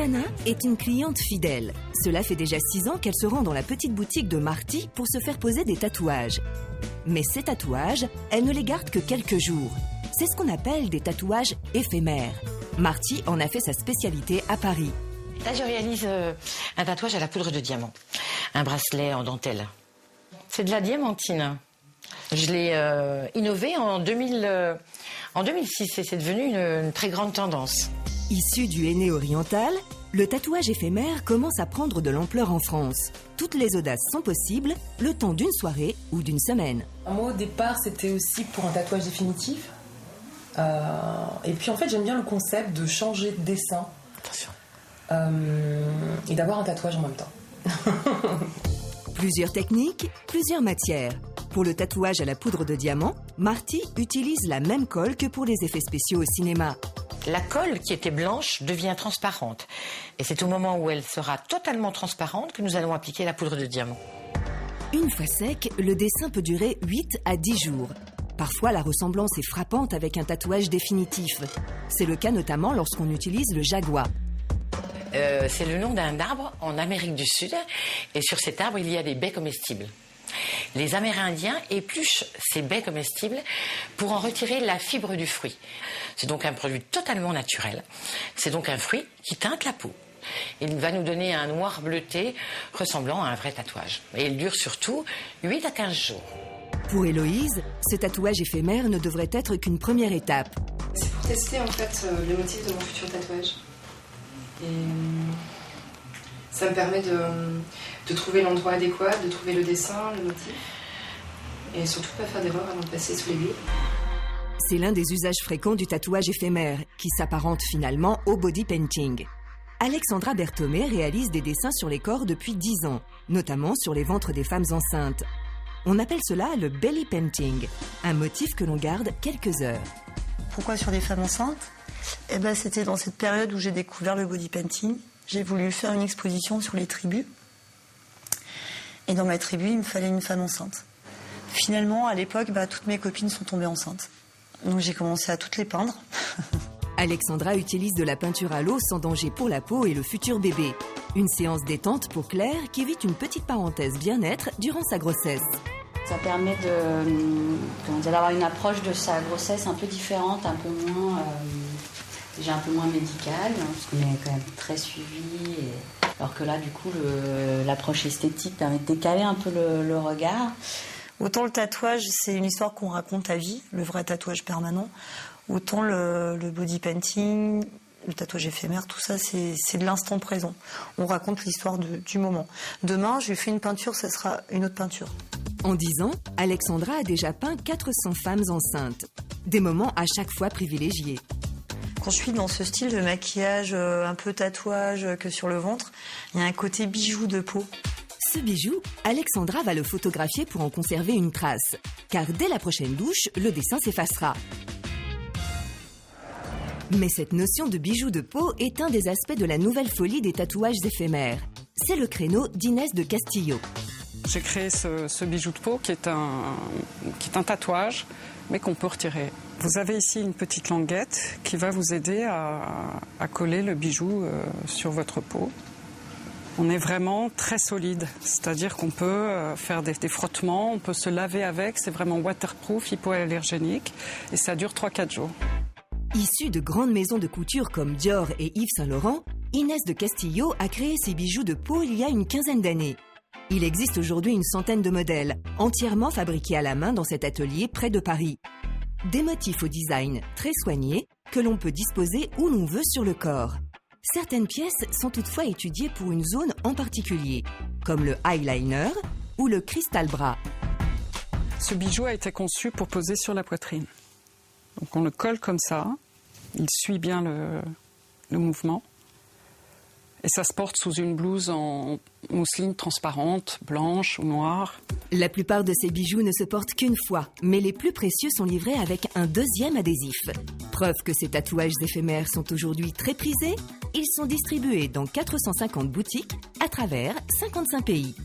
Tana est une cliente fidèle. Cela fait déjà 6 ans qu'elle se rend dans la petite boutique de Marty pour se faire poser des tatouages. Mais ces tatouages, elle ne les garde que quelques jours. C'est ce qu'on appelle des tatouages éphémères. Marty en a fait sa spécialité à Paris. Là, je réalise un tatouage à la poudre de diamant. Un bracelet en dentelle. C'est de la diamantine. Je l'ai innové en 2006 et c'est devenu une très grande tendance. Issu du Henné oriental, le tatouage éphémère commence à prendre de l'ampleur en France. Toutes les audaces sont possibles, le temps d'une soirée ou d'une semaine. Moi, au départ, c'était aussi pour un tatouage définitif. Et puis, en fait, j'aime bien le concept de changer de dessin. Attention. Et d'avoir un tatouage en même temps. Plusieurs techniques, plusieurs matières. Pour le tatouage à la poudre de diamant, Marty utilise la même colle que pour les effets spéciaux au cinéma. La colle qui était blanche devient transparente. Et c'est au moment où elle sera totalement transparente que nous allons appliquer la poudre de diamant. Une fois sec, le dessin peut durer 8 à 10 jours. Parfois, la ressemblance est frappante avec un tatouage définitif. C'est le cas notamment lorsqu'on utilise le jaguar. C'est le nom d'un arbre en Amérique du Sud. Et sur cet arbre, il y a des baies comestibles. Les Amérindiens épluchent ces baies comestibles pour en retirer la fibre du fruit. C'est donc un produit totalement naturel. C'est donc un fruit qui teinte la peau. Il va nous donner un noir bleuté ressemblant à un vrai tatouage. Et il dure surtout 8 à 15 jours. Pour Héloïse, ce tatouage éphémère ne devrait être qu'une première étape. C'est pour tester en fait le motif de mon futur tatouage. Et ça me permet de trouver l'endroit adéquat, de trouver le dessin, le motif. Et surtout pas faire d'erreur avant de passer sous l'aiguille. C'est l'un des usages fréquents du tatouage éphémère, qui s'apparente finalement au body painting. Alexandra Berthomé réalise des dessins sur les corps depuis 10 ans, notamment sur les ventres des femmes enceintes. On appelle cela le belly painting, un motif que l'on garde quelques heures. Pourquoi sur des femmes enceintes ? C'était dans cette période où j'ai découvert le body painting. J'ai voulu faire une exposition sur les tribus. Et dans ma tribu, il me fallait une femme enceinte. Finalement, à l'époque, toutes mes copines sont tombées enceintes. Donc j'ai commencé à toutes les peindre. Alexandra utilise de la peinture à l'eau sans danger pour la peau et le futur bébé. Une séance détente pour Claire qui vit une petite parenthèse bien-être durant sa grossesse. Ça permet d'avoir une approche de sa grossesse un peu différente, un peu moins, déjà un peu moins médicale, parce qu'on est quand même très suivi. Alors que là, du coup, l'approche esthétique permet de décaler un peu le regard. Autant le tatouage, c'est une histoire qu'on raconte à vie, le vrai tatouage permanent. Autant le body painting, le tatouage éphémère, tout ça, c'est de l'instant présent. On raconte l'histoire du moment. Demain, je lui fais une peinture, ça sera une autre peinture. En 10 ans, Alexandra a déjà peint 400 femmes enceintes. Des moments à chaque fois privilégiés. Quand je suis dans ce style de maquillage, un peu tatouage que sur le ventre, il y a un côté bijou de peau. Ce bijou, Alexandra va le photographier pour en conserver une trace. Car dès la prochaine douche, le dessin s'effacera. Mais cette notion de bijou de peau est un des aspects de la nouvelle folie des tatouages éphémères. C'est le créneau d'Inès de Castillo. J'ai créé ce bijou de peau qui est un tatouage, mais qu'on peut retirer. Vous avez ici une petite languette qui va vous aider à coller le bijou sur votre peau. On est vraiment très solide, c'est-à-dire qu'on peut faire des frottements, on peut se laver avec, c'est vraiment waterproof, hypoallergénique, et ça dure 3-4 jours. Issue de grandes maisons de couture comme Dior et Yves Saint Laurent, Inès de Castillo a créé ses bijoux de peau il y a une quinzaine d'années. Il existe aujourd'hui une centaine de modèles, entièrement fabriqués à la main dans cet atelier près de Paris. Des motifs au design très soignés que l'on peut disposer où l'on veut sur le corps. Certaines pièces sont toutefois étudiées pour une zone en particulier, comme le eyeliner ou le cristal bras. Ce bijou a été conçu pour poser sur la poitrine. Donc on le colle comme ça, il suit bien le mouvement. Et ça se porte sous une blouse en mousseline transparente, blanche ou noire. La plupart de ces bijoux ne se portent qu'une fois, mais les plus précieux sont livrés avec un deuxième adhésif. Preuve que ces tatouages éphémères sont aujourd'hui très prisés, ils sont distribués dans 450 boutiques à travers 55 pays.